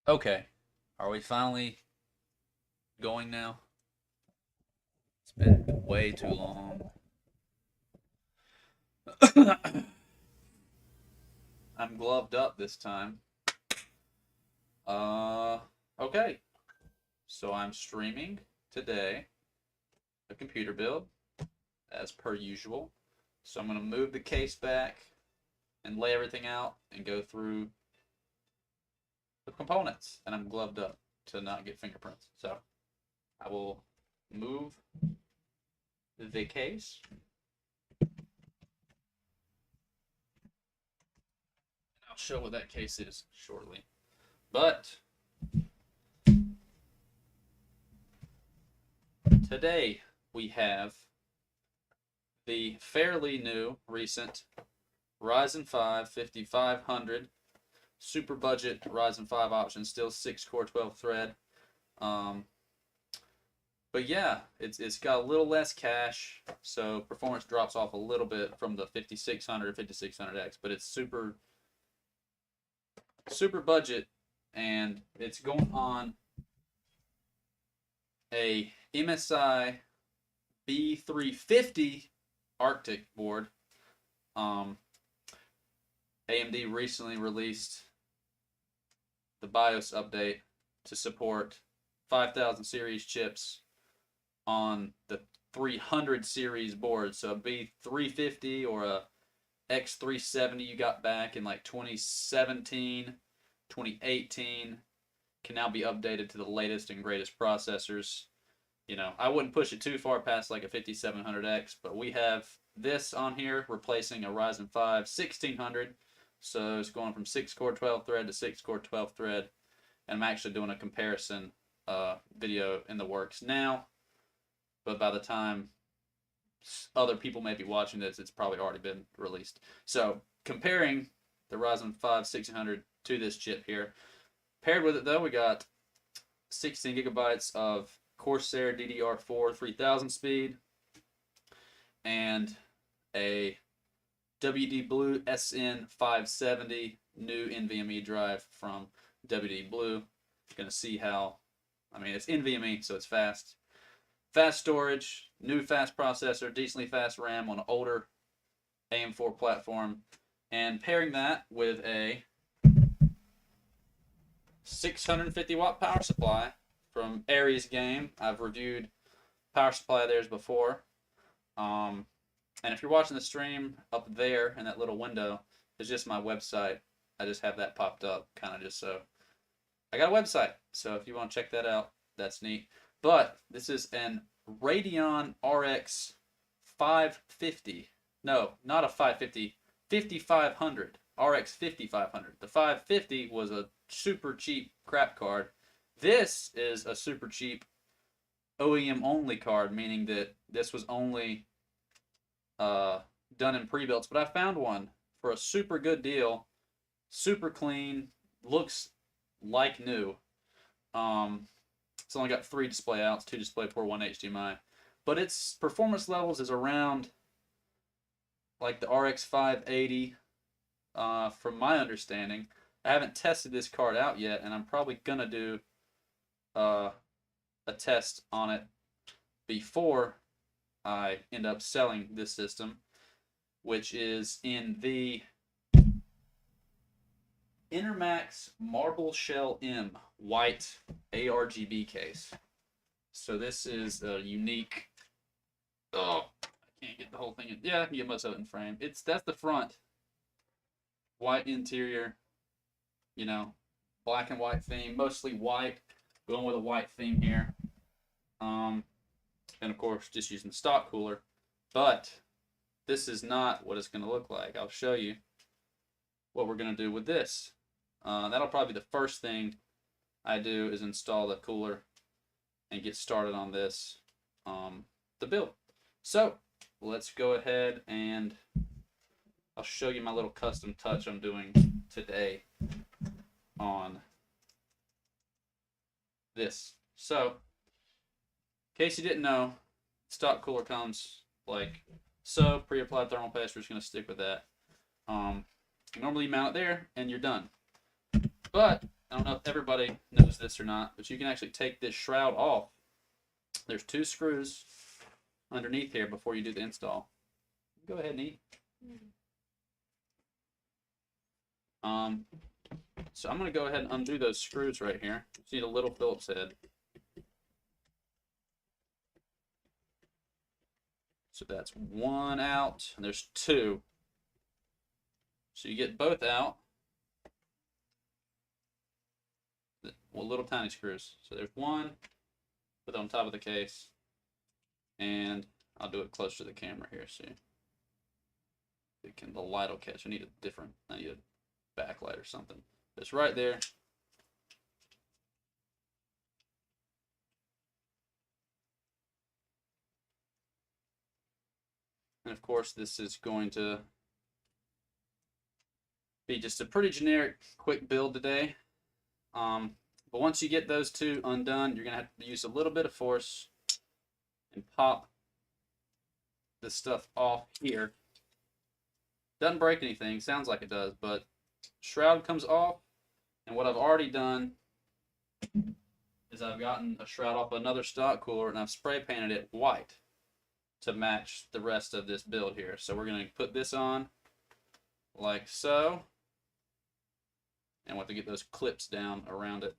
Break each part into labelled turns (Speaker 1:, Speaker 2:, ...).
Speaker 1: Okay, are we finally going now? It's been way too long. I'm gloved up this time. Uh, okay. So I'm streaming today a computer build as per usual. So I'm going to move the case back and lay everything out and go through the components. And I'm gloved up to not get fingerprints. So I will move the case. I'll show what that case is shortly. But today we have the fairly new, recent Ryzen 5 5500 super budget Ryzen 5 option, still 6-core 12-thread. But yeah, it's got a little less cache, so performance drops off a little bit from the 5600 5600X, but it's super budget, and it's going on a MSI B350 Arctic board. AMD recently released the BIOS update to support 5000 series chips on the 300 series board. So a B350 or a X370 you got back in like 2017, 2018 can now be updated to the latest and greatest processors. You know, I wouldn't push it too far past like a 5700X, but we have this on here replacing a Ryzen 5 1600. So it's going from 6-core 12-thread to 6-core 12-thread. And I'm actually doing a comparison video in the works now. But by the time other people may be watching this, it's probably already been released. So comparing the Ryzen 5 1600 to this chip here. Paired with it though, we got 16 gigabytes of Corsair DDR4 3000 speed and a WD Blue SN570 new NVMe drive from WD Blue. Gonna see how, I mean, it's NVMe, so it's fast. Fast storage, new fast processor, decently fast RAM on an older AM4 platform, and pairing that with a 650 watt power supply from Aresgame. I've reviewed power supply of theirs before. And if you're watching the stream, up there in that little window is just my website. I just have that popped up, kind of just so. I got a website, so if you want to check that out, that's neat. But this is an Radeon RX 550. No, not a 550. 5500. RX 5500. The 550 was a super cheap crap card. This is a super cheap OEM only card, meaning that this was only done in pre-builts, but I found one for a super good deal, super clean, looks like new. It's only got 3 display outs, 2 DisplayPort, 1 HDMI, but its performance levels is around like the RX 580, from my understanding. I haven't tested this card out yet, and I'm probably gonna do a test on it before I end up selling this system, which is in the Enermax Marbleshell M white ARGB case. So this is a unique. Oh, I can't get the whole thing in. Yeah, I can get most of it in frame. That's the front. White interior. You know, black and white theme, mostly white. Going with a white theme here. And of course, just using the stock cooler. But this is not what it's going to look like. I'll show you what we're going to do with this. That'll probably be the first thing I do is install the cooler and get started on this, the build. So let's go ahead and I'll show you my little custom touch I'm doing today on this. So, in case you didn't know, stock cooler comes like so. Pre-applied thermal paste, we're just going to stick with that. Normally you mount it there and you're done. But I don't know if everybody knows this or not, but you can actually take this shroud off. There's 2 screws underneath here before you do the install. Go ahead and eat. So I'm going to go ahead and undo those screws right here. You need a little Phillips head. So that's 1 out, and there's 2. So you get both out. Well, little tiny screws. So there's 1, put it on top of the case, and I'll do it close to the camera here, see. The light will catch. I need a backlight or something. It's right there. And of course, this is going to be just a pretty generic, quick build today. But once you get those 2 undone, you're going to have to use a little bit of force and pop this stuff off here. Doesn't break anything, sounds like it does, but shroud comes off, and what I've already done is I've gotten a shroud off another stock cooler, and I've spray painted it white to match the rest of this build here. So we're going to put this on like so, and we'll have to get those clips down around it.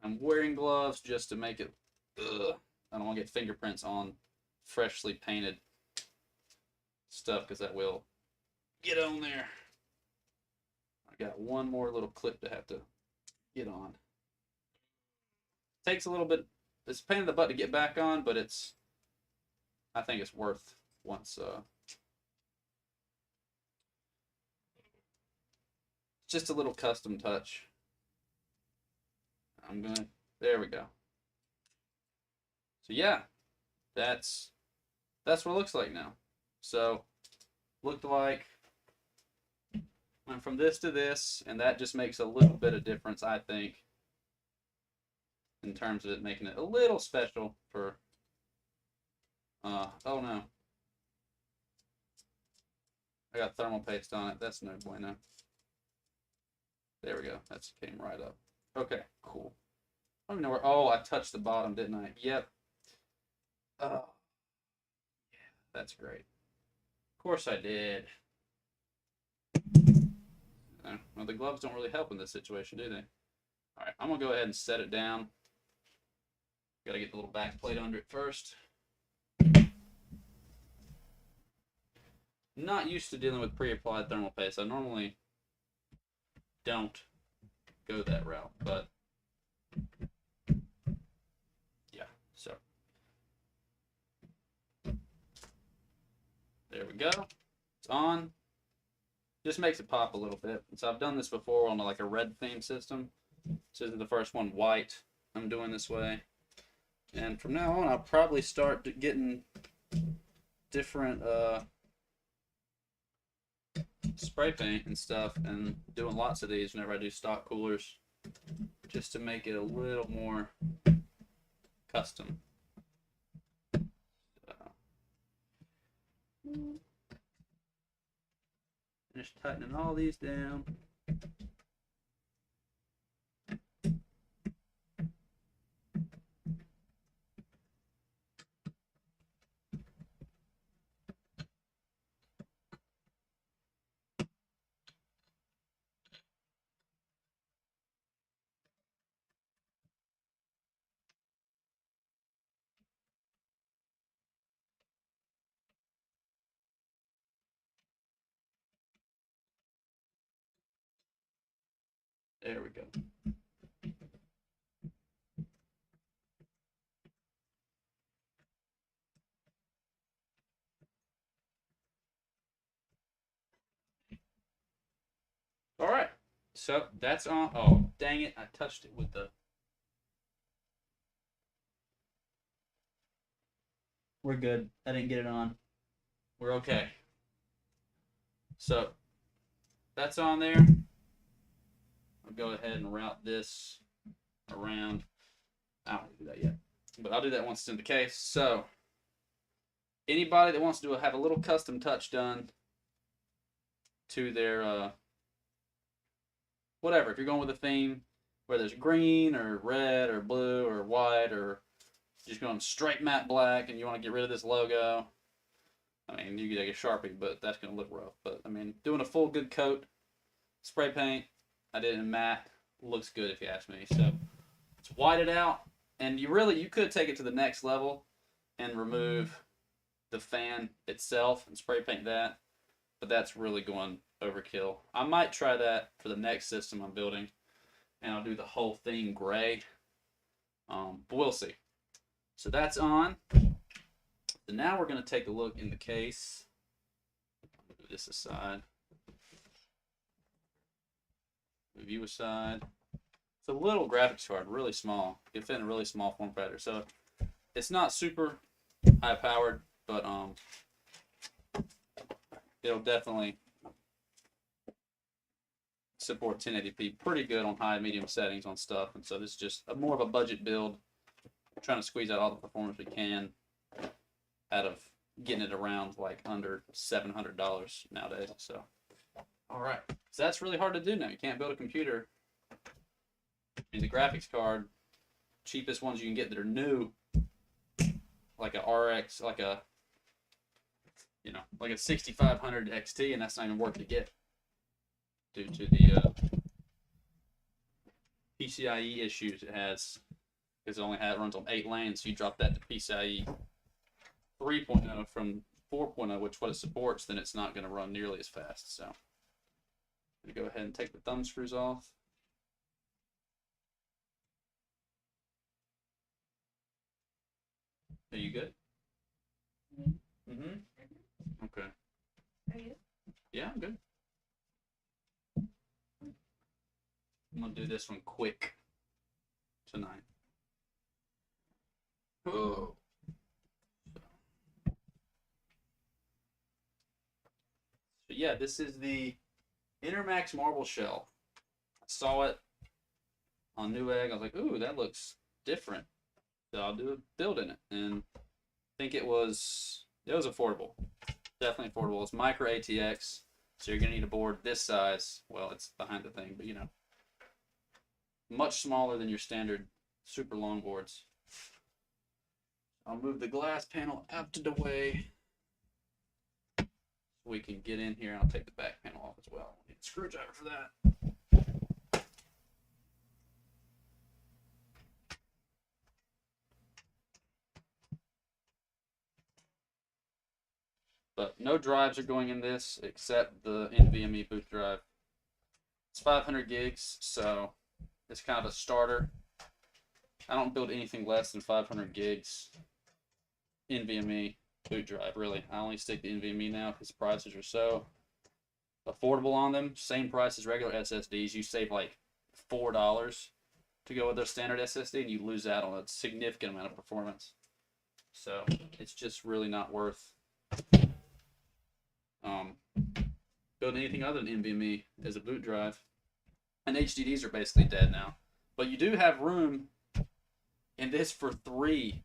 Speaker 1: I'm wearing gloves just to make it, I don't want to get fingerprints on freshly painted stuff because that will get on there. I got one more little clip to have to get on. Takes a little bit, it's a pain in the butt to get back on, but I think it's worth once, just a little custom touch. There we go. So yeah, that's what it looks like now. So, looked like, went from this to this, and that just makes a little bit of difference, I think, in terms of it making it a little special for, oh no. I got thermal paste on it, that's no bueno. There we go, that came right up. Okay, cool. I don't even know where, oh, I touched the bottom, didn't I? Yep. Yeah, that's great. Of course I did. Well, the gloves don't really help in this situation, do they? Alright, I'm going to go ahead and set it down. Got to get the little back plate under it first. Not used to dealing with pre-applied thermal paste. I normally don't go that route, but yeah, so there we go. It's on. Just makes it pop a little bit. So I've done this before on like a red theme system. This isn't the first one white I'm doing this way. And from now on, I'll probably start getting different spray paint and stuff and doing lots of these whenever I do stock coolers, just to make it a little more custom. Just tightening all these down. There we go. All right, so that's on. Oh, dang it, I touched it with the. We're good. I didn't get it on. We're okay. So that's on there. I'll go ahead and route this around. I don't do that yet, but I'll do that once it's in the case. So anybody that wants to have a little custom touch done to their, well, whatever. If you're going with a theme where there's green or red or blue or white, or just going straight matte black and you want to get rid of this logo, I mean, you could take a Sharpie, but that's going to look rough. But I mean, doing a full good coat, spray paint, I did it in matte, looks good if you ask me. So let's white it out, and you could take it to the next level and remove the fan itself and spray paint that, but that's really going overkill. I might try that for the next system I'm building, and I'll do the whole thing gray, but we'll see. So that's on. So now we're going to take a look in the case. Move this aside. Move you aside. It's a little graphics card, really small. It fit in a really small form factor. So it's not super high powered, but it'll definitely support 1080p pretty good on high and medium settings on stuff. And so this is just more of a budget build. We're trying to squeeze out all the performance we can out of getting it around like under $700 nowadays. So, all right. So that's really hard to do now. You can't build a computer. I mean, the graphics card, cheapest ones you can get that are new, like a RX, like a 6500 XT, and that's not even worth to get due to the PCIe issues it has, because it runs on 8 lanes. So you drop that to PCIe 3.0 from 4.0, which what it supports, then it's not going to run nearly as fast. So I'm going to go ahead and take the thumb screws off. Are you good? Mm-hmm. Okay.
Speaker 2: Are you?
Speaker 1: Yeah, I'm good. I'm going to do this one quick tonight. Oh. So yeah, this is the Enermax Marbleshell. I saw it on Newegg. I was like, ooh, that looks different. So I'll do a build in it. And I think it was affordable. Definitely affordable. It's micro ATX, so you're going to need a board this size. Well, it's behind the thing, but you know, much smaller than your standard super long boards. I'll move the glass panel out of the way so we can get in here. I'll take the back panel off as well. Need a screwdriver for that. But no drives are going in this except the NVMe boot drive. It's 500 gigs, so it's kind of a starter. I don't build anything less than 500 gigs NVMe boot drive, really. I only stick to NVMe now because prices are so affordable on them. Same price as regular SSDs. You save like $4 to go with their standard SSD, and you lose out on a significant amount of performance. So it's just really not worth building anything other than NVMe as a boot drive. And HDDs are basically dead now. But you do have room in this for 3,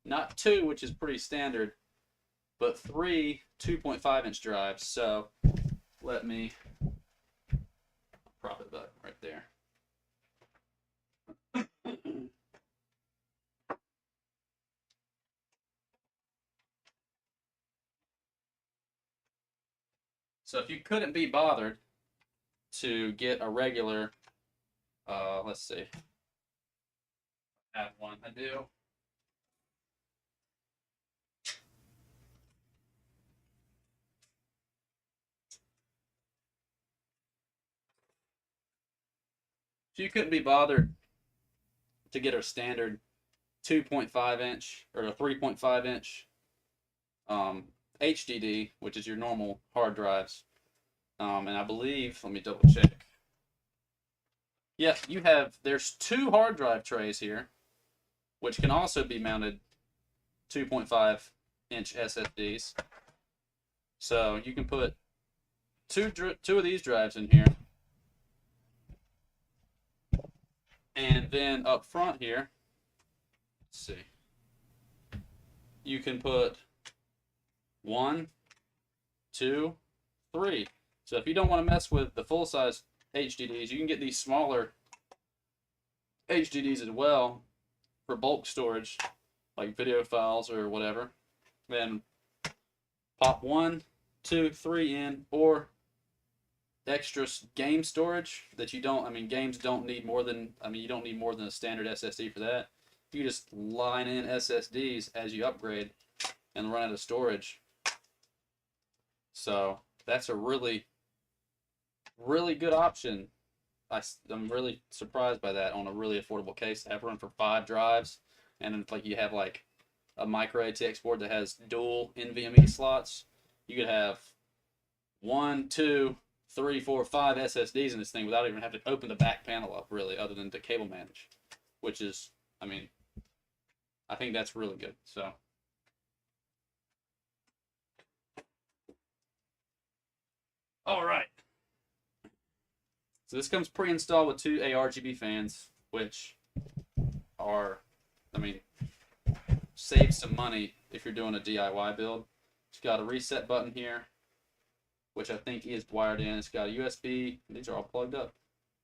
Speaker 1: not 2, which is pretty standard, but 3 2.5-inch drives. So let me prop it up right there. So if you couldn't be bothered to get a regular, let's see, I have one, I do. If you couldn't be bothered to get a standard 2.5-inch or a 3.5-inch HDD, which is your normal hard drives, and I believe, let me double check. Yeah, there's 2 hard drive trays here, which can also be mounted 2.5-inch SSDs. So you can put two of these drives in here. And then up front here, let's see, you can put 1, 2, 3. So if you don't want to mess with the full-size HDDs. You can get these smaller HDDs as well for bulk storage, like video files or whatever. Then pop 1, 2, 3 in, or extra game storage that you don't. I mean, games don't need more than. I mean, you don't need more than a standard SSD for that. You just line in SSDs as you upgrade and run out of storage. So that's a really, really good option. I'm really surprised by that on a really affordable case. I have run for 5 drives, and if like you have like a micro ATX board that has dual NVMe slots, you could have 1, 2, 3, 4, 5 SSDs in this thing without even having to open the back panel up, really, other than to cable manage, which is, I mean, I think that's really good. So. All right. So this comes pre-installed with 2 ARGB fans, which are, I mean, save some money if you're doing a DIY build. It's got a reset button here, which I think is wired in. It's got a USB. These are all plugged up.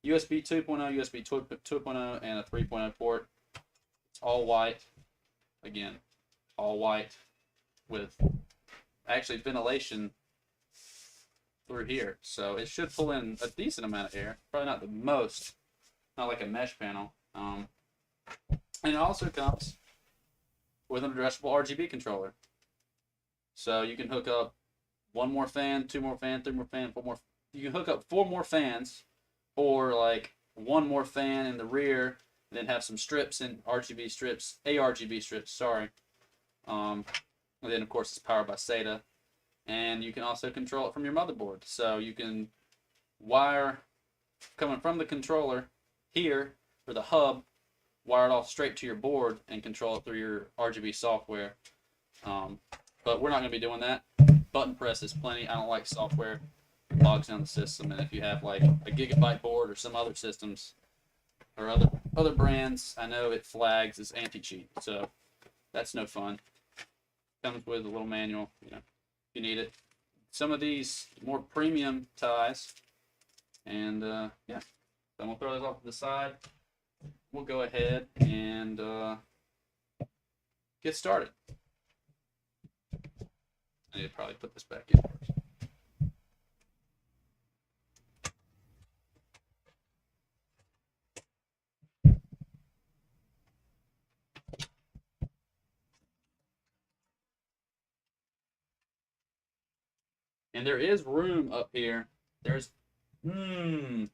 Speaker 1: USB 2.0, USB 2.0, and a 3.0 port. It's all white. Again, all white with actually ventilation through here, so it should pull in a decent amount of air. Probably not the most, not like a mesh panel. And it also comes with an addressable RGB controller, so you can hook up 1 more fan, 2 more fan, 3 more fan, 4 more. You can hook up 4 more fans, or like 1 more fan in the rear, and then have some strips and RGB strips, ARGB strips. Sorry. And then of course it's powered by SATA. And you can also control it from your motherboard. So you can wire coming from the controller here, or the hub, wire it all straight to your board and control it through your RGB software. But we're not going to be doing that. Button press is plenty. I don't like software. It bogs down the system. And if you have like a Gigabyte board or some other systems or other brands, I know it flags as anti-cheat. So that's no fun. Comes with a little manual, you know. You need it. Some of these more premium ties, and yeah, so I'm gonna throw those off to the side. We'll go ahead and get started. I need to probably put this back in first. And there is room up here. There's, I don't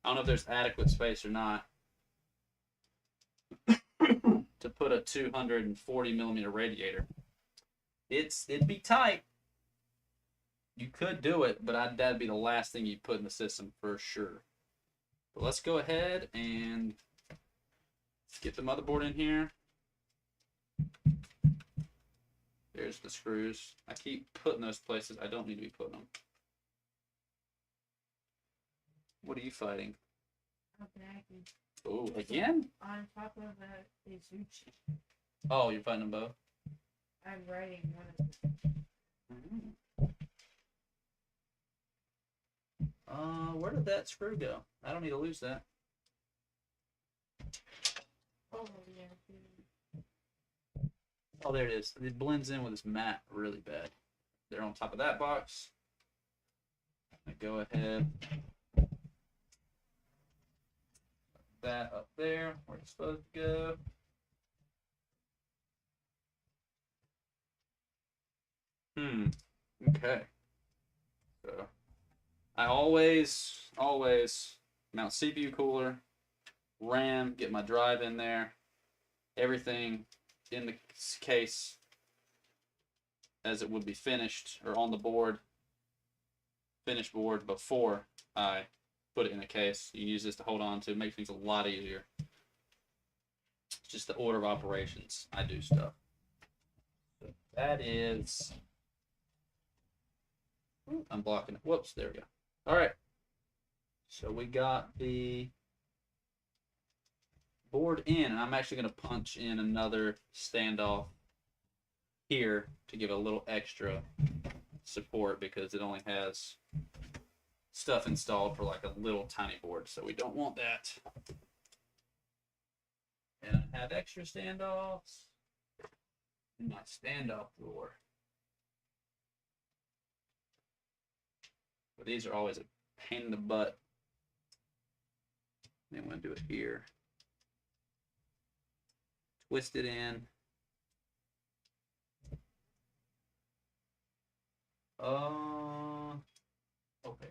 Speaker 1: know if there's adequate space or not to put a 240 millimeter radiator. It'd be tight. You could do it, but that'd be the last thing you'd put in the system for sure. But let's go ahead and get the motherboard in here. There's the screws. I keep putting those places I don't need to be putting them. What are you fighting? Oh, again?
Speaker 2: On top of the Izuchi.
Speaker 1: Oh, you're fighting them both?
Speaker 2: I'm writing one of them.
Speaker 1: Where did that screw go? I don't need to lose that.
Speaker 2: Oh, yeah.
Speaker 1: Oh, there it is. It blends in with this mat really bad. They're on top of that box. I go ahead. That up there, where it's supposed to go. Okay. So I always mount CPU cooler, RAM, get my drive in there, everything in the case as it would be finished or on the board, finished board before I put it in the case. You use this to hold on to, make things a lot easier. It's just the order of operations. I do stuff. So that is, I'm blocking it. Whoops, there we go. All right. So we got the board in, and I'm actually going to punch in another standoff here to give a little extra support because it only has stuff installed for like a little tiny board, so we don't want that. And I have extra standoffs in my standoff drawer. But these are always a pain in the butt. Then I'm going to do it here. Twist it in. Okay.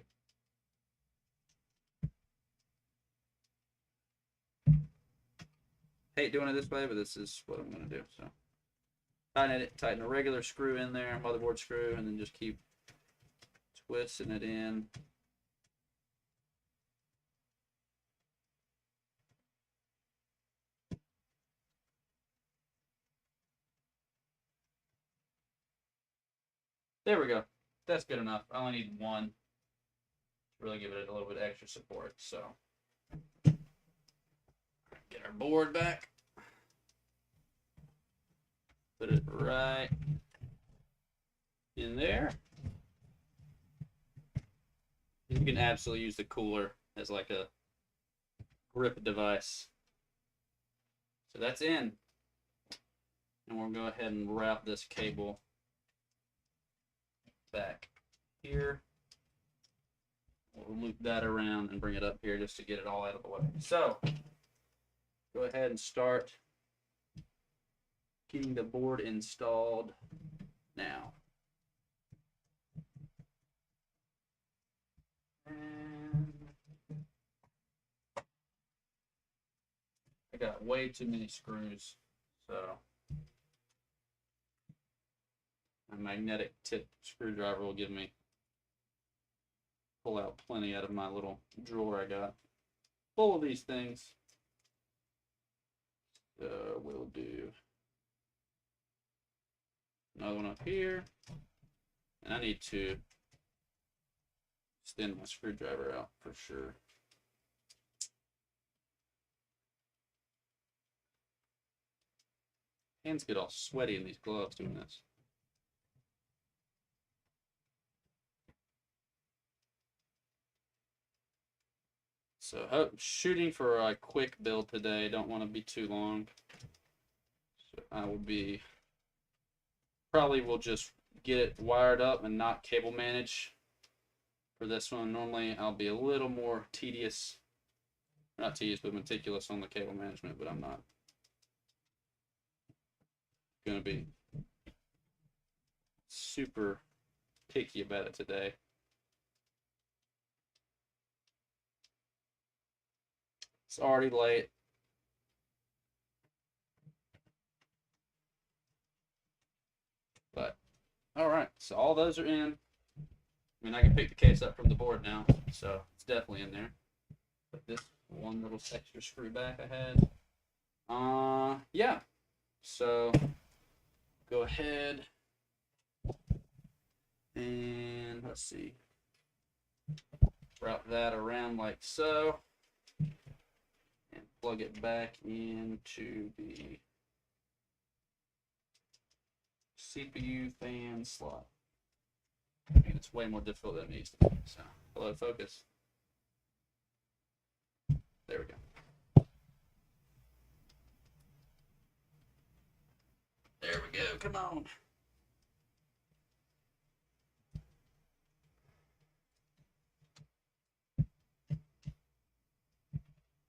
Speaker 1: Hate doing it this way, but this is what I'm going to do. So tighten a regular screw in there, motherboard screw, and then just keep twisting it in. There we go. That's good enough. I only need one to really give it a little bit extra support. So get our board back. Put it right in there. You can absolutely use the cooler as like a grip device. So that's in. And we'll go ahead and route this cable back here. We'll loop that around and bring it up here just to get it all out of the way. So go ahead and start getting the board installed now. And I got way too many screws, so a magnetic tip screwdriver will give me pull out plenty out of my little drawer I got full of these things. We'll do another one up here, and I need to extend my screwdriver out for sure. Hands get all sweaty in these gloves doing this. So shooting for a quick build today. Don't want to be too long. So I will be, probably will just get it wired up and not cable manage for this one. Normally I'll be a little more tedious, not tedious, but meticulous on the cable management, but I'm not going to be super picky about it today. It's already late. But, alright, so all those are in. I mean, I can pick the case up from the board now, so it's definitely in there. Put this one little extra screw back I had. Yeah. So, go ahead and, let's see, route that around like so. And plug it back into the CPU fan slot. I mean, it's way more difficult than it needs to be. So, hello, focus. There we go. There we go. Come on.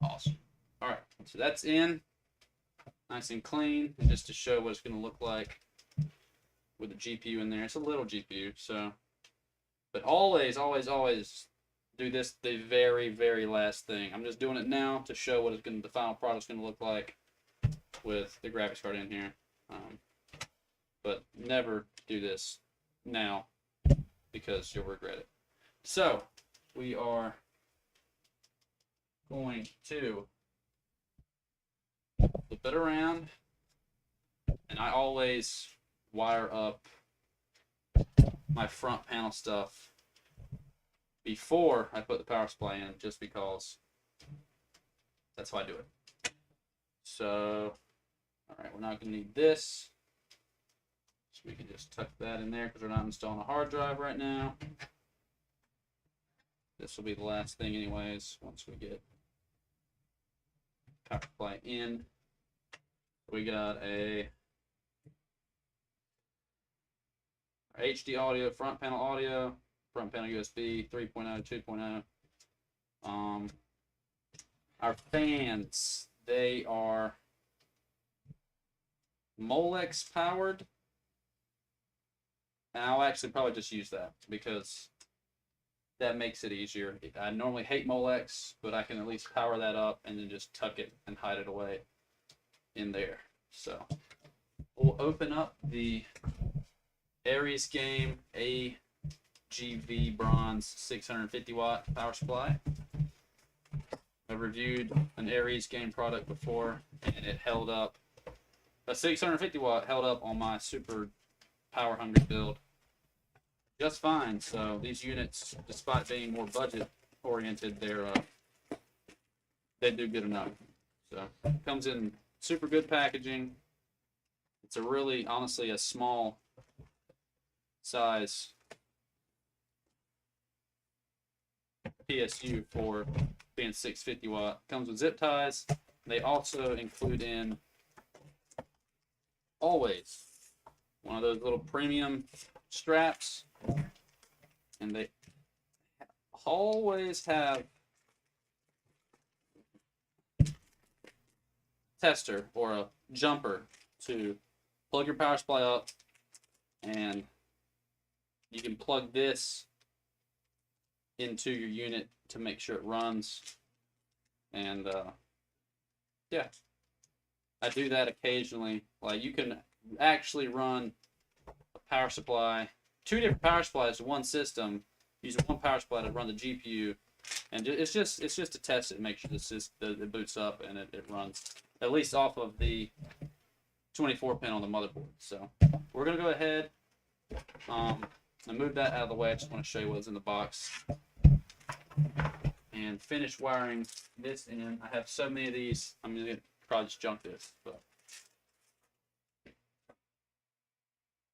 Speaker 1: Awesome. All right, so that's in, nice and clean, and just to show what it's going to look like with the GPU in there. It's a little GPU, so, but always, always, always do this the very, very last thing. I'm just doing it now to show what it's going to, the final product's going to look like with the graphics card in here. But never do this now because you'll regret it. So we are going to flip it around, and I always wire up my front panel stuff before I put the power supply in, just because that's how I do it. So, all right, we're not going to need this, so we can just tuck that in there because we're not installing a hard drive right now. This will be the last thing anyways, once we get power supply in. We got a HD audio, front panel USB 3.0, 2.0. Our fans, they are Molex powered. And I'll actually probably just use that because that makes it easier. I normally hate Molex, but I can at least power that up and then just tuck it and hide it away in there. So we'll open up the Aresgame AGV bronze 650 watt power supply. I've reviewed an Aresgame product before and it held up. A 650 watt held up on my super power hungry build just fine. So these units, despite being more budget oriented, they do good enough. So comes in super good packaging. It's a really, honestly, a small size PSU for being 650 watt. Comes with zip ties. They also include in always one of those little premium straps, and they always have tester or a jumper to plug your power supply up, and you can plug this into your unit to make sure it runs. And yeah, I do that occasionally. Like, you can actually run a power supply, 2 different power supplies to one system, using one power supply to run the GPU, and it's just to test it and make sure it boots up and it runs, at least off of the 24 pin on the motherboard. So we're gonna go ahead and move that out of the way. I just want to show you what's in the box and finish wiring this in. I have so many of these, I'm gonna probably just junk this, but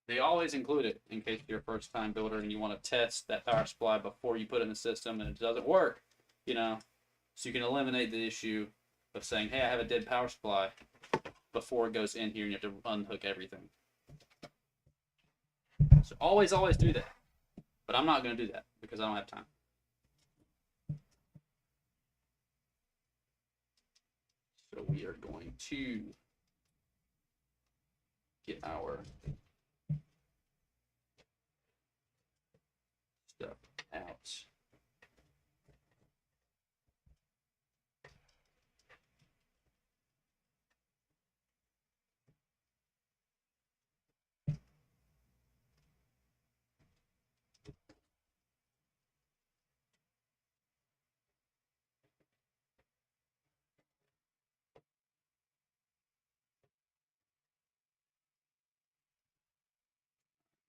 Speaker 1: they always include it in case you're a first time builder and you want to test that power supply before you put it in the system and it doesn't work, you know, so you can eliminate the issue of saying, hey, I have a dead power supply, before it goes in here and you have to unhook everything. So always do that. But I'm not going to do that because I don't have time. So we are going to get our stuff out.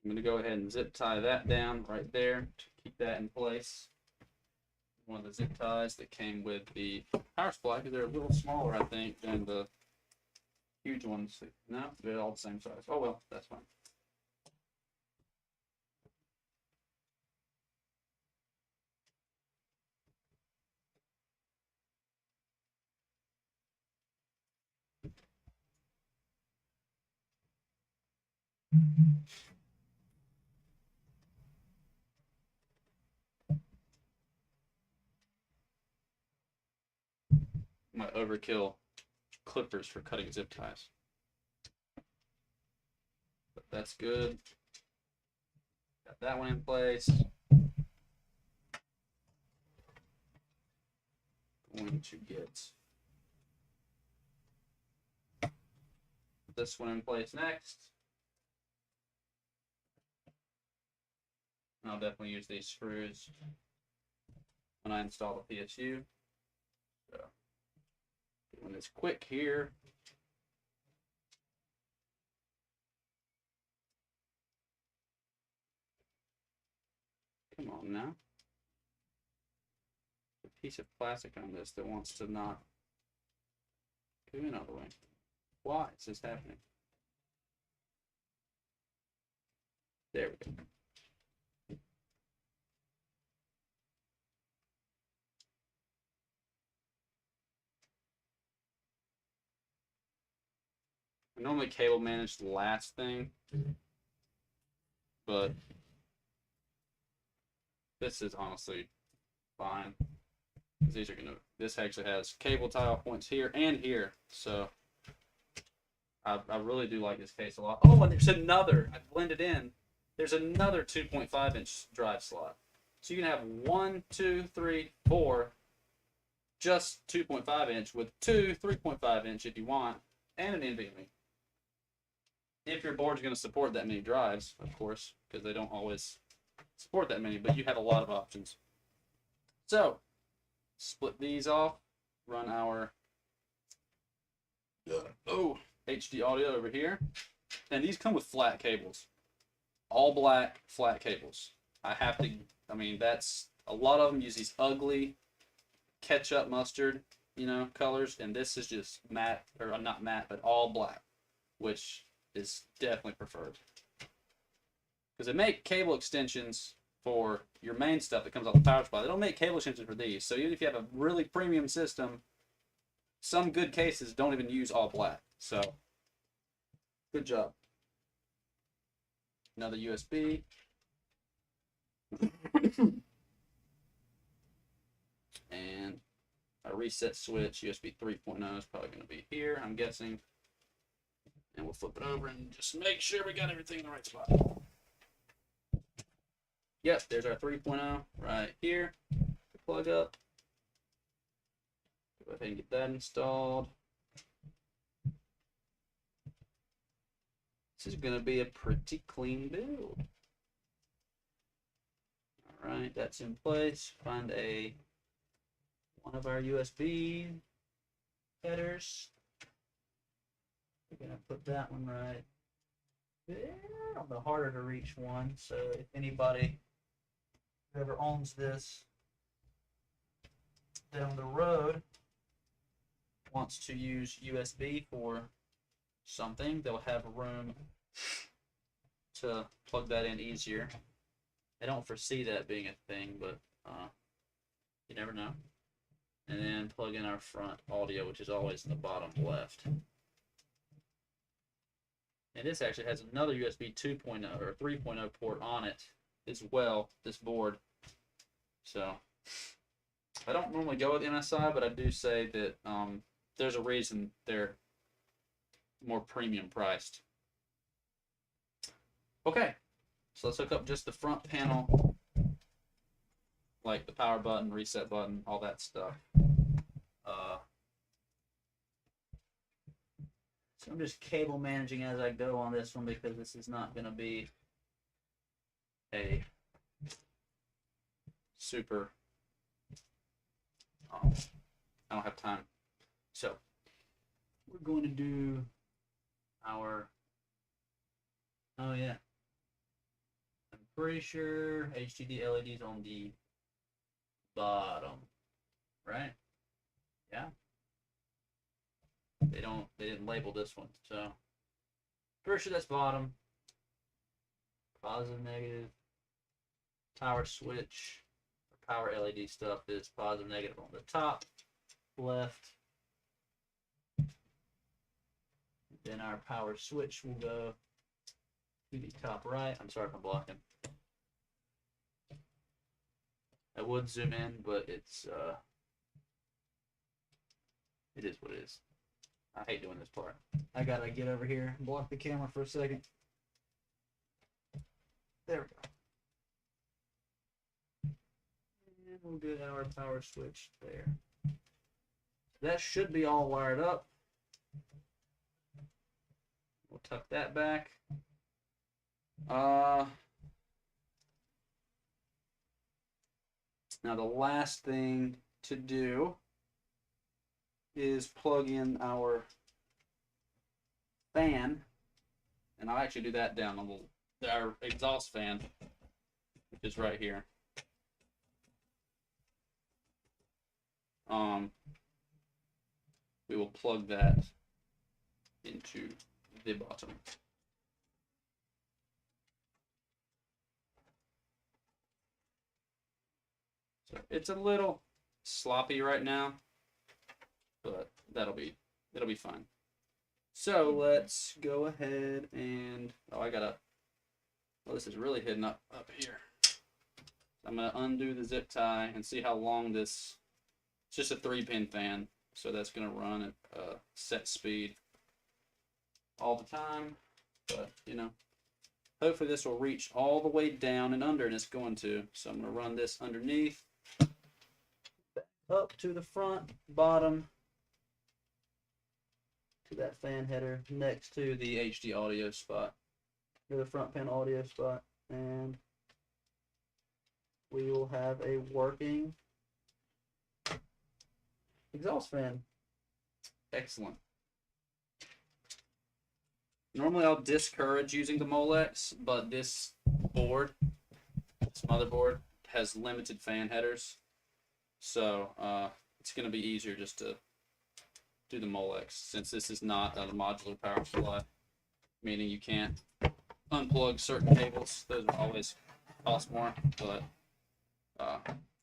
Speaker 1: I'm going to go ahead and zip tie that down right there to keep that in place. One of the zip ties that came with the power supply, because they're a little smaller, I think, than the huge ones. No, they're all the same size. Oh well, that's fine. My overkill clippers for cutting zip ties. But that's good. Got that one in place. Going to get this one in place next. I'll definitely use these screws when I install the PSU. So, doing this quick here. Come on now. A piece of plastic on this that wants to not go in all the way. Why is this happening? There we go. I normally cable manage the last thing, but this is honestly fine. These are gonna. This actually has cable tile points here and here, so I really do like this case a lot. Oh, and there's another. I blended in. There's another 2.5 inch drive slot, so you can have 1, 2, 3, 4, just 2.5 inch with 2 3.5 inch if you want, and an NVMe. If your board's going to support that many drives, of course, because they don't always support that many, but you have a lot of options. So, split these off, run our HD audio over here, and these come with flat cables, all black flat cables. I mean, that's a lot of them use these ugly ketchup mustard, colors, and this is just matte, or not matte, but all black, which is definitely preferred. Because they make cable extensions for your main stuff that comes off the power supply. They don't make cable extensions for these. So even if you have a really premium system, some good cases don't even use all black. So, good job. Another USB. And a reset switch, USB 3.0 is probably going to be here, I'm guessing. And we'll flip it over and just make sure we got everything in the right spot. Yep, there's our 3.0 right here. Plug up. Go ahead and get that installed. This is going to be a pretty clean build. All right, that's in place. Find one of our USB headers. We're going to put that one right there on the harder to reach one. So if anybody, whoever owns this down the road, wants to use USB for something, they'll have room to plug that in easier. I don't foresee that being a thing, but you never know. And then plug in our front audio, which is always in the bottom left. And this actually has another USB 2.0 or 3.0 port on it as well, this board. So I don't normally go with MSI, but I do say that there's a reason they're more premium priced. Okay, so let's hook up just the front panel, like the power button, reset button, all that stuff. So I'm just cable managing as I go on this one because this is not going to be a super, I don't have time. So we're going to do our, oh yeah, I'm pretty sure HDD LEDs on the bottom, right? Yeah. They didn't label this one, so pretty sure that's bottom. Positive, negative. Power switch, power LED stuff is positive, negative on the top left. Then our power switch will go to the top right. I'm sorry if I'm blocking. I would zoom in, but it is what it is. I hate doing this part. I gotta get over here and block the camera for a second. There we go. And we'll get our power switch there. That should be all wired up. We'll tuck that back. Now the last thing to do is plug in our fan, and I'll actually do that down a little. Our exhaust fan, which is right here. We will plug that into the bottom. So it's a little sloppy right now, but it'll be fine. So let's go ahead and well, this is really hidden up here. I'm gonna undo the zip tie and see how long this. It's just a 3-pin fan, so that's gonna run at set speed all the time. But you know, hopefully this will reach all the way down and under, and it's going to. So I'm gonna run this underneath, up to the front, bottom, to that fan header next to the HD audio spot, or the front panel audio spot, and we will have a working exhaust fan. Excellent. Normally I'll discourage using the Molex, but this motherboard, has limited fan headers, so it's going to be easier just to do the Molex, since this is not a modular power supply, meaning you can't unplug certain cables. Those will always cost more, but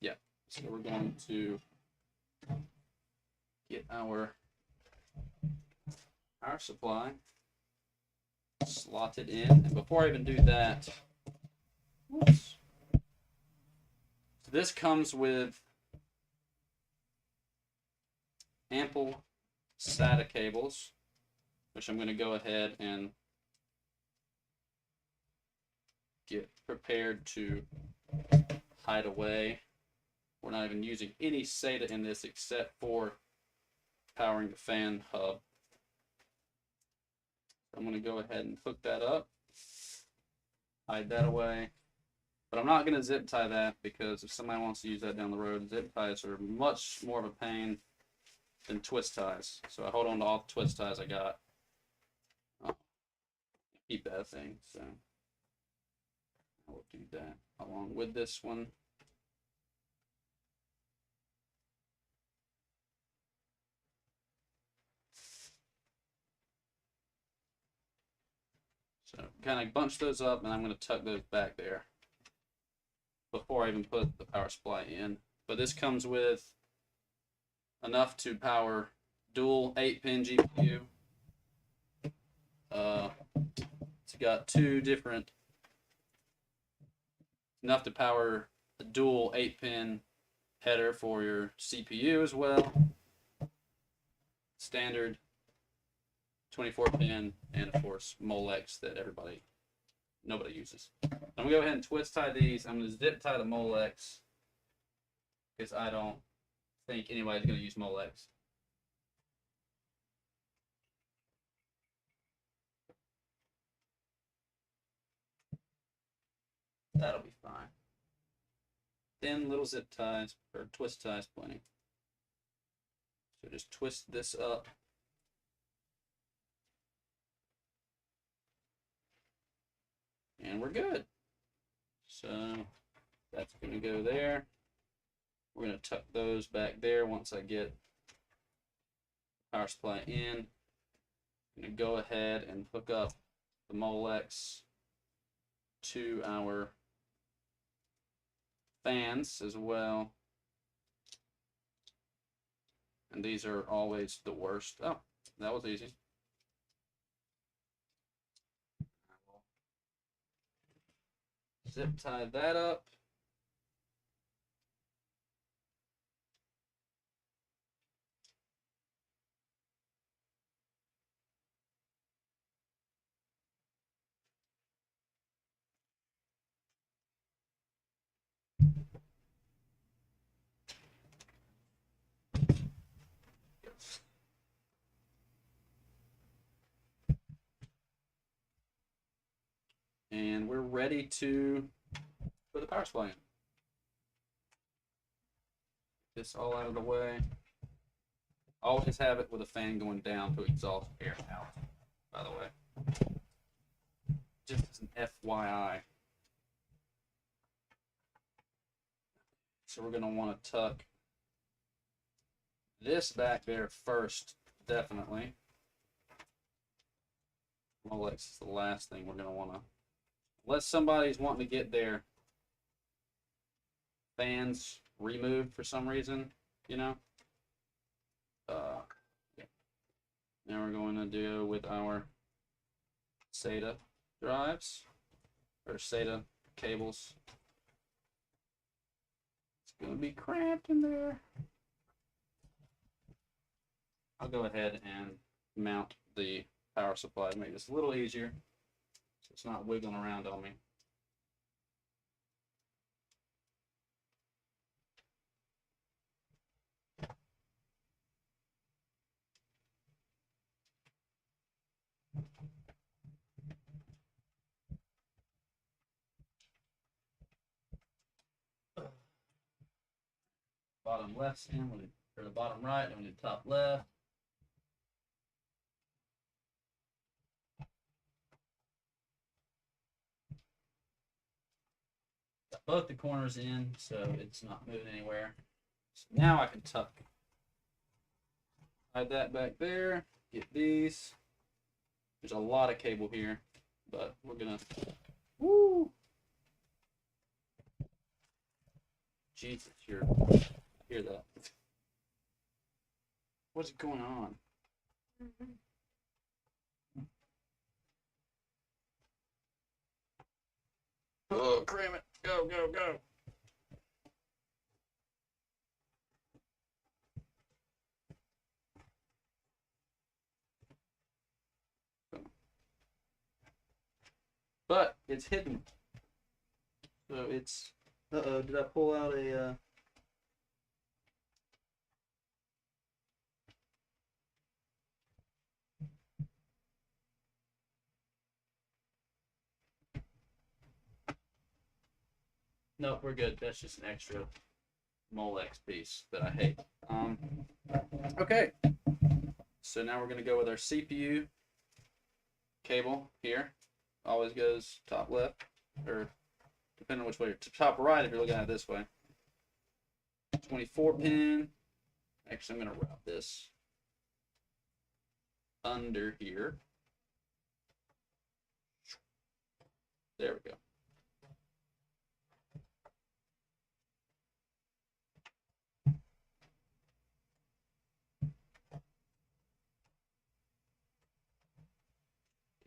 Speaker 1: yeah. So we're going to get our power supply slotted in, and before I even do that, whoops. So this comes with ample SATA cables, which I'm going to go ahead and get prepared to hide away. We're not even using any SATA in this except for powering the fan hub. I'm going to go ahead and hook that up, hide that away, but I'm not going to zip tie that, because if somebody wants to use that down the road, zip ties are much more of a pain than twist ties. So I hold on to all the twist ties I got. Keep that thing, so I will do that along with this one. So kind of bunch those up, and I'm going to tuck those back there before I even put the power supply in. But this comes with enough to power dual 8-pin GPU. It's got enough to power a dual 8-pin header for your CPU as well. Standard 24-pin, and of course Molex that nobody uses. I'm gonna go ahead and twist tie these. I'm gonna zip tie the Molex, because I don't think anybody's gonna use Molex. That'll be fine. Thin little zip ties, or twist ties, plenty. So just twist this up. And we're good. So that's going to go there. We're going to tuck those back there once I get power supply in. I'm going to go ahead and hook up the Molex to our fans as well. And these are always the worst. Oh, that was easy. Zip tie that up. And we're ready to put the power supply in. This all out of the way. Always have it with a fan going down to exhaust air out, by the way. Just as an FYI. So we're going to want to tuck this back there first, definitely. Molex is the last thing we're going to want to, unless somebody's wanting to get their fans removed for some reason, you know. Yeah. Now we're going to do with our SATA drives, or SATA cables. It's going to be cramped in there. I'll go ahead and mount the power supply to make this a little easier so it's not wiggling around on me. Bottom left's in, or the bottom right, then we need top left. Got both the corners in, so it's not moving anywhere. So now I can tuck. Hide that back there. Get these. There's a lot of cable here, but we're gonna. Woo! Jesus, hear that? What's going on? Oh, cram it! Go, go, go! But it's hidden. So it's. Uh-oh, did I pull out a. Nope, we're good. That's just an extra Molex piece that I hate. Okay. So now we're going to go with our CPU cable here. Always goes top left, or depending on which way, top right if you're looking at it this way. 24 pin. Actually, I'm going to route this under here. There we go.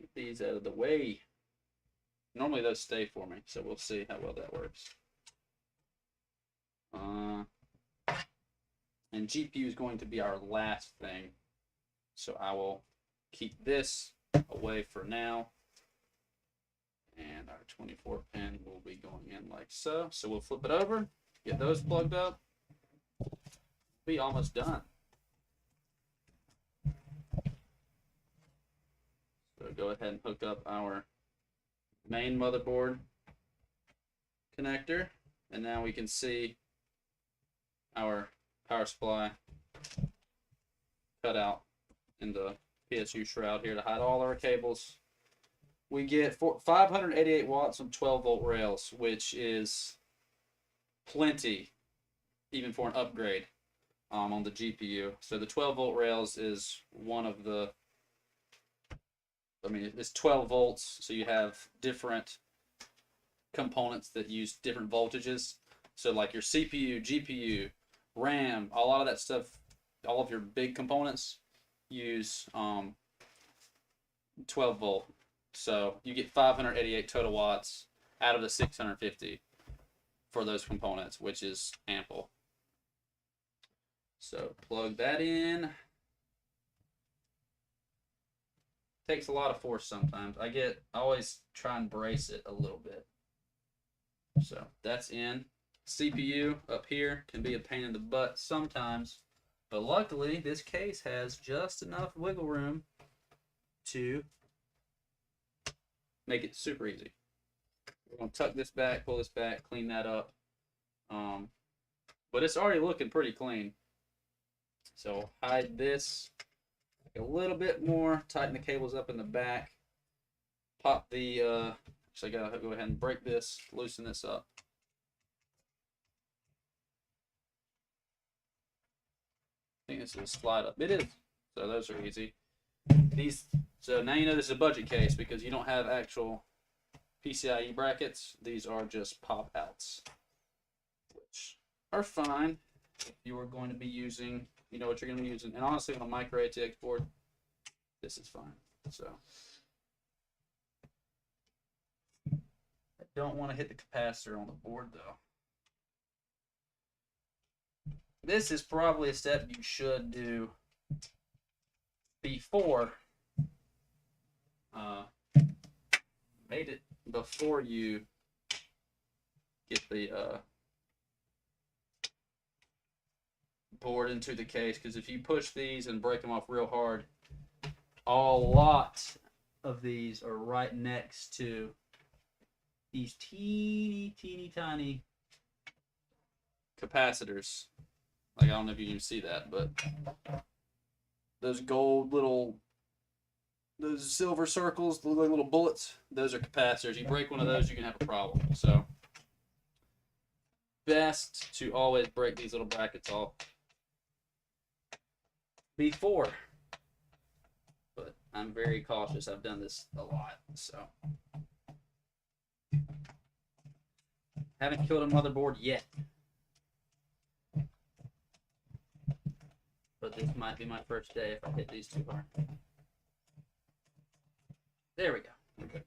Speaker 1: Get these out of the way. Normally those stay for me, so we'll see how well that works. And GPU is going to be our last thing, so I will keep this away for now. And our 24 pin will be going in like so. So we'll flip it over, get those plugged up. Be almost done. So go ahead and hook up our main motherboard connector, and now we can see our power supply cut out in the PSU shroud here to hide all our cables. We get 588 watts on 12 volt rails, which is plenty even for an upgrade on the GPU. So the 12 volt rails is one of the, I mean, it's 12 volts, so you have different components that use different voltages. So like your CPU, GPU, RAM, a lot of that stuff, all of your big components use 12 volt. So you get 588 total watts out of the 650 for those components, which is ample. So plug that in. Takes a lot of force sometimes. I always try and brace it a little bit. So that's in. CPU up here can be a pain in the butt sometimes, but luckily this case has just enough wiggle room to make it super easy. We're going to tuck this back, pull this back, clean that up. But it's already looking pretty clean. So hide this a little bit more, tighten the cables up in the back, pop the, so I gotta go ahead and break this, loosen this up. I think this is a slide up. It is. So those are easy. So now you know this is a budget case because you don't have actual PCIe brackets. These are just pop outs, which are fine if you are going to be using, you know what you're going to be using. And honestly, on a micro ATX board, this is fine. So I don't want to hit the capacitor on the board though. This is probably a step you should do before made it before you get the board into the case, because if you push these and break them off real hard, a lot of these are right next to these teeny tiny capacitors. Like, I don't know if you can see that, but those gold little, those silver circles, the little bullets, those are capacitors. You break one of those, you can have a problem. So best to always break these little brackets off before. But I'm very cautious. I've done this a lot, so haven't killed a motherboard yet. But this might be my first day if I hit these too hard. There we go. Okay.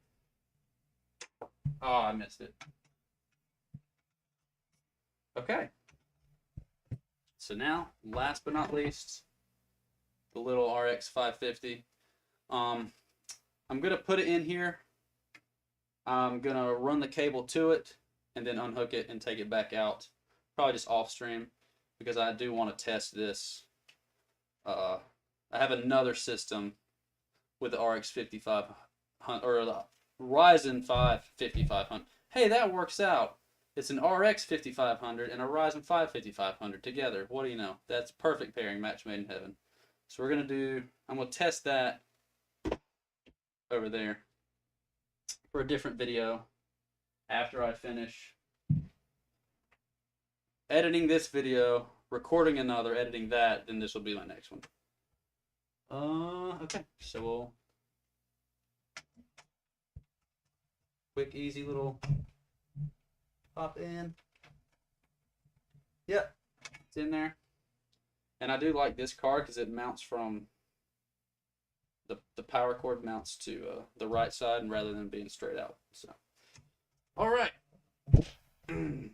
Speaker 1: Oh, I missed it. Okay. So now, last but not least, the little RX 550. I'm going to put it in here. I'm going to run the cable to it and then unhook it and take it back out. Probably just off stream because I do want to test this. I have another system with the RX 5500 or the Ryzen 5 5500. Hey, that works out. It's an RX 5500 and a Ryzen 5 5500 together. What do you know? That's perfect pairing, match made in heaven. So we're gonna do. I'm gonna test that over there for a different video after I finish editing this video, recording another, editing that, then this will be my next one. Okay, so we'll quick, easy little pop in. Yep, it's in there. And I do like this card because it mounts from the power cord mounts to the right side rather than being straight out. So, all right. And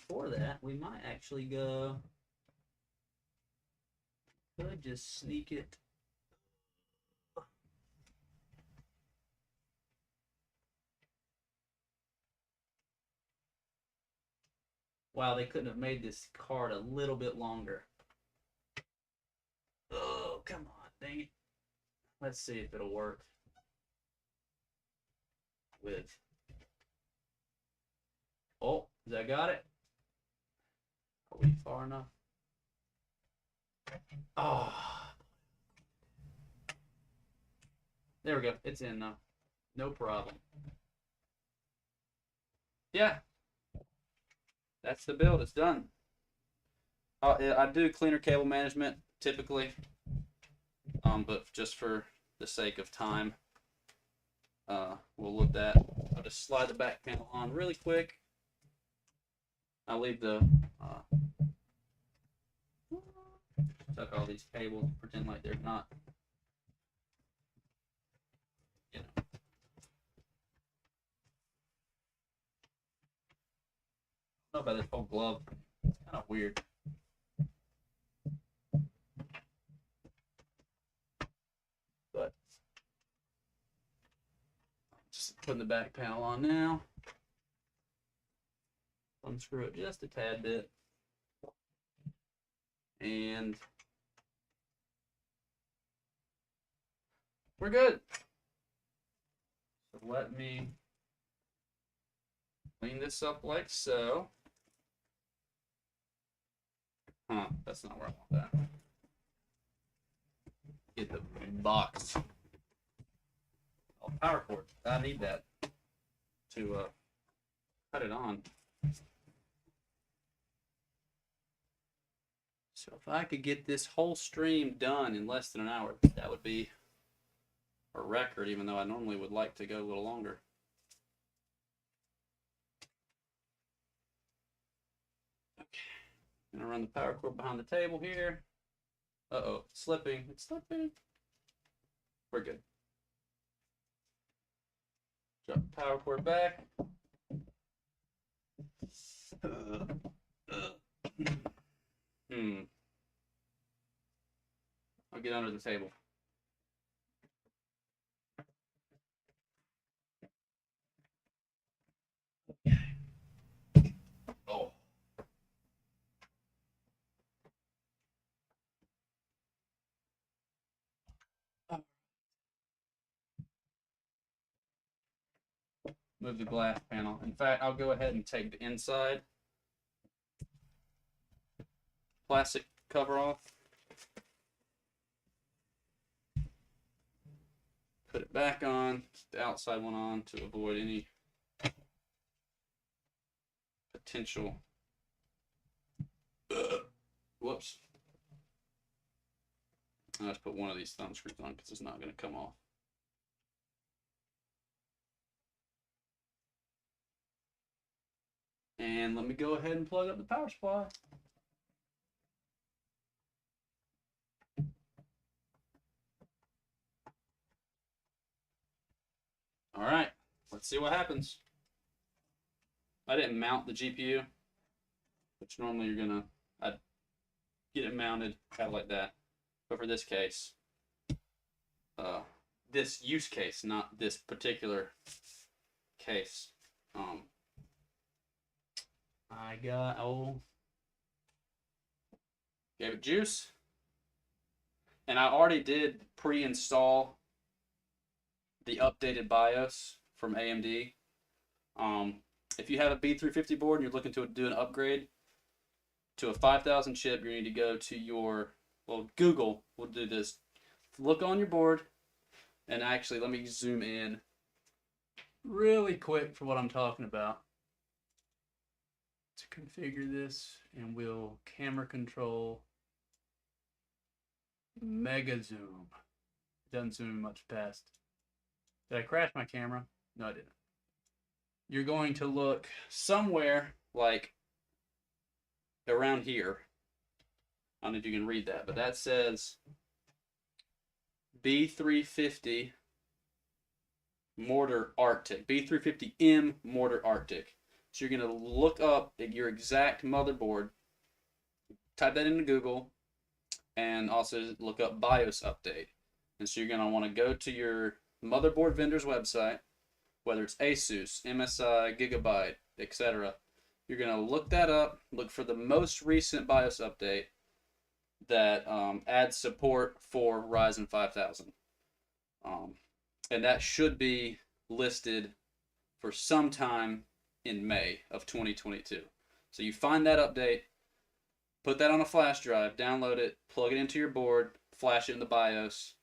Speaker 1: for that, we might actually go. Could just sneak it. Wow, they couldn't have made this card a little bit longer. Oh, come on, dang it. Let's see if it'll work with. Oh, has that got it? Are we far enough? Oh. There we go. It's in now. No problem. Yeah. That's the build. It's done. I do cleaner cable management typically, but just for the sake of time, we'll look at that. I'll just slide the back panel on really quick. I'll leave the tuck all these cables, pretend like they're not, you know. I don't know about this whole glove. It's kind of weird. But just putting the back panel on now. Unscrew it just a tad bit. And we're good. So let me clean this up like so. Huh, that's not where I want that. Get the box. Oh, power cord. I need that to cut it on. So if I could get this whole stream done in less than an hour, that would be a record, even though I normally would like to go a little longer. Okay. Gonna run the power cord behind the table here. Uh-oh, it's slipping. It's slipping. We're good. Drop the power cord back. I'll get under the table. Oh. Move the glass panel. In fact, I'll go ahead and take the inside plastic cover off. Put it back on, the outside one on to avoid any potential. Whoops. I'll just put one of these thumb screws on because it's not going to come off. And let me go ahead and plug up the power supply. All right, let's see what happens. I didn't mount the GPU, which normally I'd get it mounted kind of like that. But for this case, this use case, not this particular case, I got, gave it juice. And I already did pre-install the updated BIOS from AMD. If you have a B350 board and you're looking to do an upgrade to a 5000 chip, you need to go to your, well, Google will do this. Look on your board, and actually, let me zoom in really quick for what I'm talking about. To configure this, and we'll camera control mega zoom. It doesn't zoom much past. Did I crash my camera? No, I didn't. You're going to look somewhere like around here. I don't know if you can read that, but that says B350 Mortar Arctic. B350M Mortar Arctic. So you're going to look up your exact motherboard, type that into Google, and also look up BIOS update. And so you're going to want to go to your motherboard vendor's website, whether it's Asus, MSI, Gigabyte, etc. You're going to look that up, look for the most recent BIOS update that adds support for Ryzen 5000. And that should be listed for some time in May of 2022. So you find that update, put that on a flash drive, download it, plug it into your board, flash it in the BIOS.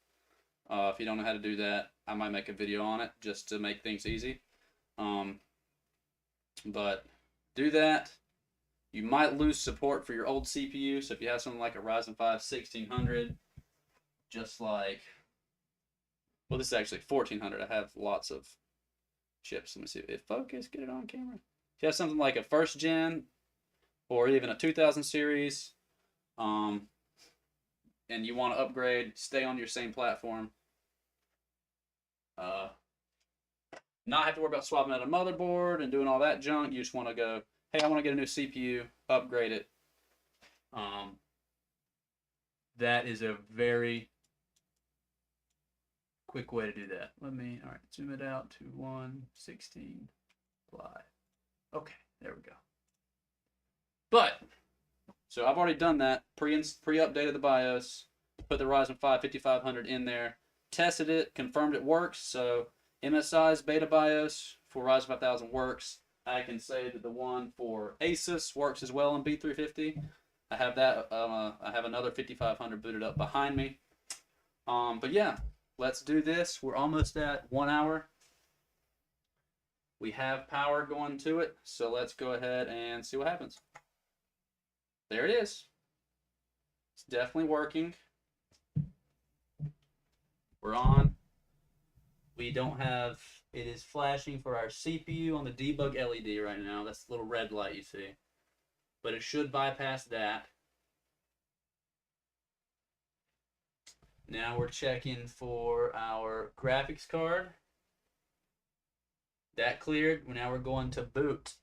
Speaker 1: If you don't know how to do that, I might make a video on it just to make things easy. But do that. You might lose support for your old CPU. So if you have something like a Ryzen 5 1600, just like, well, this is actually 1400. I have lots of chips. Let me see if focus, get it on camera. If you have something like a first gen or even a 2000 series, and you want to upgrade, stay on your same platform. Not have to worry about swapping out a motherboard and doing all that junk. You just want to go, hey, I want to get a new CPU, upgrade it. That is a very quick way to do that. All right, zoom it out to 116 live. Okay, there we go. But, so I've already done that, pre-updated the BIOS, put the Ryzen 5 5500 in there, tested it, confirmed it works. So MSI's beta BIOS for Ryzen 5000 works. I can say that the one for Asus works as well on B350. I have that. I have another 5500 booted up behind me. But yeah, let's do this. We're almost at 1 hour. We have power going to it, so let's go ahead and see what happens. There it is. It's definitely working. We're on. We don't have, it is flashing for our CPU on the debug LED right now. That's the little red light you see. but it should bypass that. Now we're checking for our graphics card. That cleared. Now we're going to boot.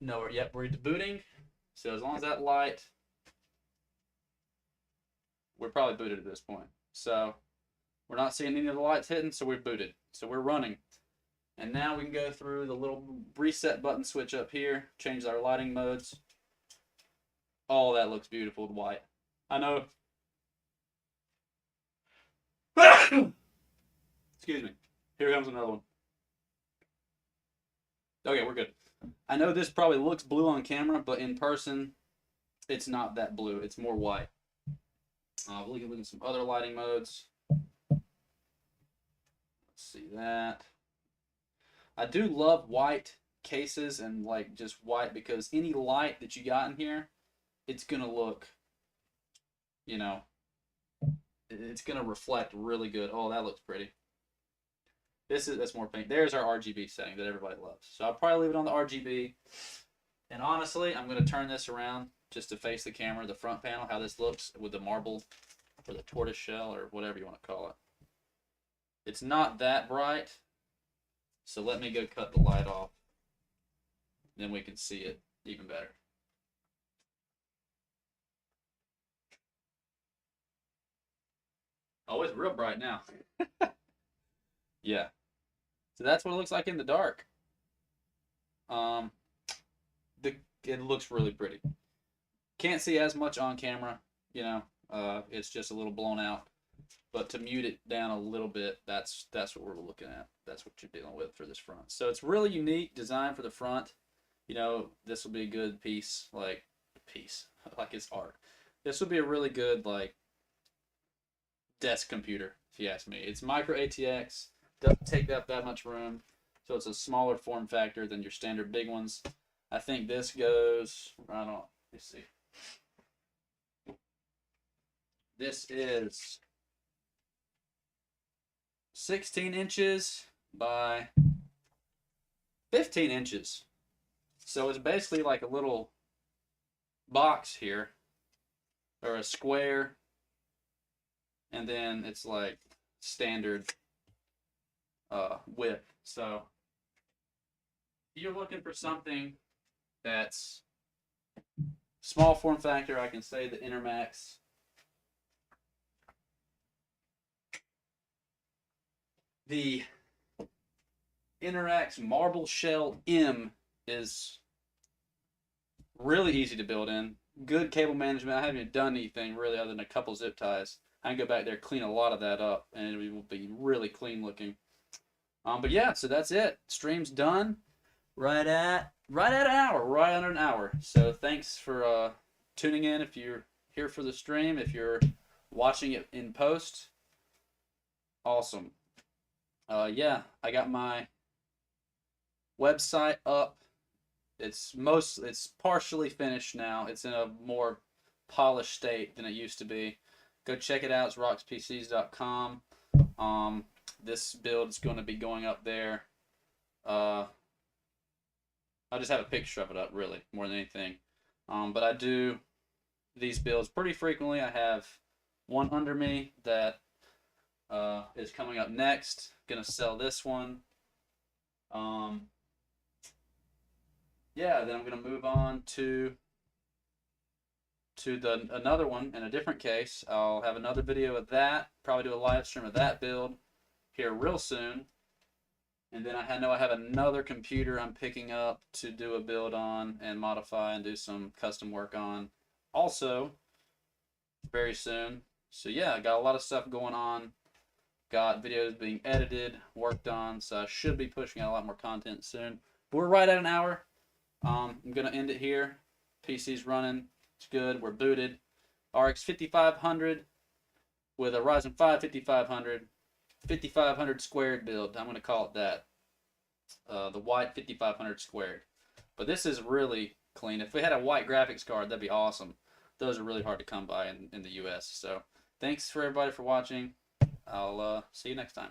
Speaker 1: No, we're booting. So as long as that light, we're probably booted at this point. So we're not seeing any of the lights hitting, so we're booted. So we're running. And now we can go through the little reset button switch up here, change our lighting modes. Oh, that looks beautiful with white. I know. Excuse me. Here comes another one. Okay, we're good. I know this probably looks blue on camera, but in person, it's not that blue. It's more white. We'll look at some other lighting modes. Let's see that. I do love white cases and like just white because any light that you got in here, it's gonna look, you know, it's gonna reflect really good. Oh, that looks pretty. That's more pink. There's our RGB setting that everybody loves. So I'll probably leave it on the RGB. And honestly, I'm gonna turn this around just to face the camera, the front panel, how this looks with the marble or the tortoise shell or whatever you want to call it. It's not that bright. So let me go cut the light off. Then we can see it even better. Oh, it's real bright now. Yeah. So that's what it looks like in the dark. It looks really pretty. Can't see as much on camera, you know. It's just a little blown out. But to mute it down a little bit, that's what we're looking at. That's what you're dealing with for this front. So it's really unique design for the front. You know, this will be a good piece, like it's art. This will be a really good like desk computer, if you ask me. It's micro ATX, doesn't take up that much room, so it's a smaller form factor than your standard big ones. I think this goes, I don't know, let's see. This is 16 inches by 15 inches. So it's basically like a little box here, or a square, and then it's like standard width. So if you're looking for something that's small form factor, I can say the Enermax Marbleshell M is really easy to build in. Good cable management. I haven't even done anything really other than a couple zip ties. I can go back there, clean a lot of that up, and it will be really clean looking. But yeah, so that's it. Stream's done. Right at an hour, right under an hour. So thanks for tuning in if you're here for the stream. If you're watching it in post, awesome. Yeah, I got my website up. It's partially finished now. It's in a more polished state than it used to be. Go check it out. It's rockspcs.com. This build is going to be going up there. I'll just have a picture of it up, really, more than anything. But I do these builds pretty frequently. I have one under me that is coming up next. Gonna sell this one. Yeah, then I'm gonna move on to another one in a different case. I'll have another video of that. Probably do a live stream of that build here real soon. And then I know I have another computer I'm picking up to do a build on and modify and do some custom work on also very soon. So yeah, I got a lot of stuff going on. Got videos being edited, worked on, so I should be pushing out a lot more content soon. But we're right at an hour. I'm going to end it here. PC's running. It's good. We're booted. RX 5500 with a Ryzen 5 5500 squared build. I'm going to call it that. The white 5500 squared. But this is really clean. If we had a white graphics card, that'd be awesome. Those are really hard to come by in the US. So thanks for everybody for watching. I'll see you next time.